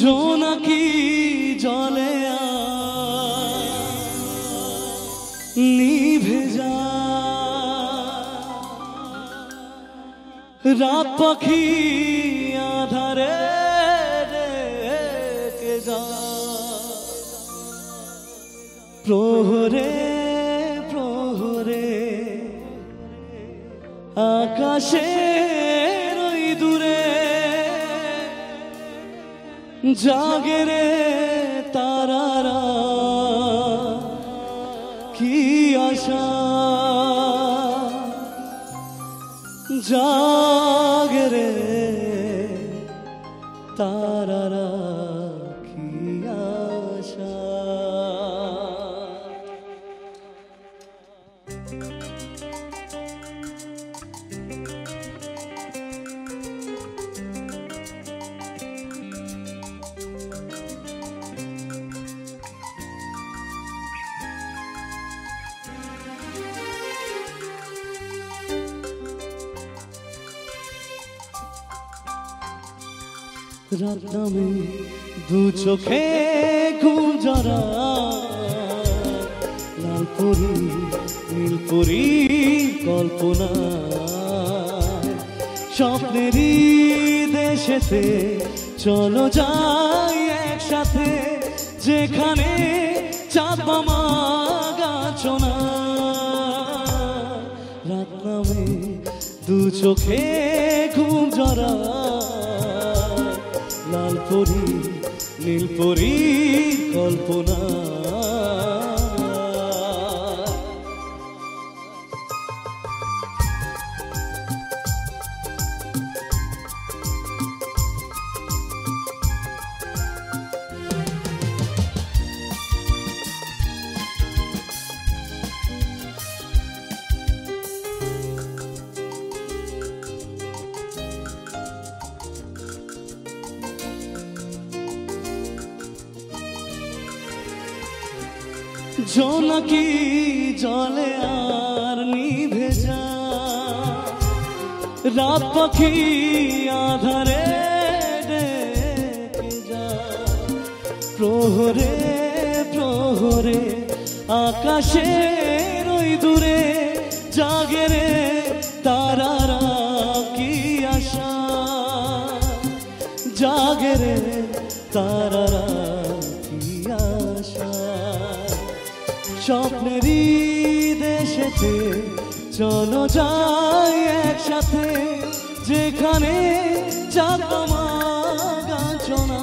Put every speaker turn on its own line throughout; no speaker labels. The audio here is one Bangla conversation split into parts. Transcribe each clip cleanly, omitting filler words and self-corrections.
জোনাকি জলে নিভে যা রাত পাখি আধারে রেখে যা প্রহরে প্রহরে আকাশের ওই দূরে জাগে রে তারারা কি আশা জাগে রে তারারা কি আশা। রাত নামে দু চোখে ঘুম জরা লাল পরি নীল পরি কল্পনা স্বপ্নেরই দেশেতে চলো যাই একসাথে যেখানে চাঁদ মামা গাছো না। রাত নামে দু চোখে ঘুম জরা লাল পরি নীল পরি কল্পনা জোনাকি জলে আর নিভে যা রাত পাখি আধারে ডেকে যা প্রহরে প্রহরে আকাশের ওই দূরে জাগে রে তারারা কি আশা জাগে রে তারারা কি আশা। স্বপ্নেরই দেশেতে চলো যাই একসাথে যেখানে চাঁদ মামা গাছো না।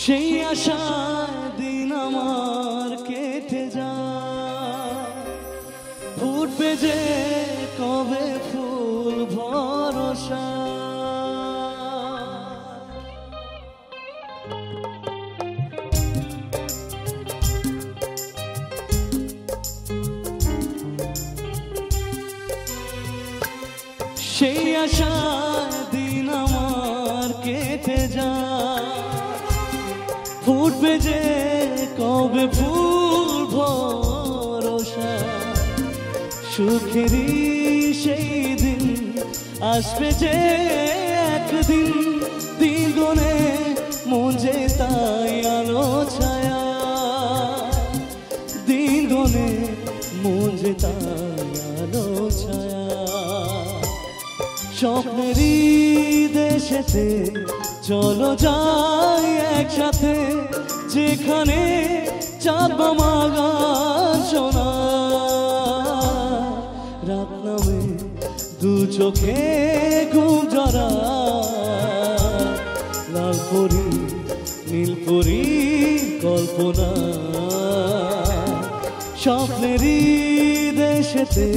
সেই আশায় দিন আমার কেটে যায় ফুটবে যে কবে ফুল ভরসা সেই আশায় দিন আমার কেটে যায় ফুটবে যে কবে ফুল ভরসা সুখেরই সেই দিন আসবে যে একদিন দ্বিগুণে মন যে তাই আলো ছায়া দ্বিগুণে মন যে তাই আলো ছায়া। স্বপ্নেরই দেশেতে চলো যাই একসাথে যেখানে চাঁদ মামা গাছো না। রাত নামে দু চোখে ঘুম জরা লাল পরি নীল পরি কল্পনা স্বপ্নেরই দেশেতে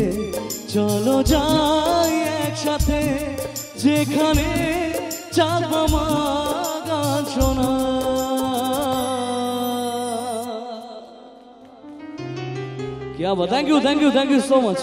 চলো যাই একসাথে যেখানে চাঁদ মামা গাছো না। क्या थैंक यू सो मच।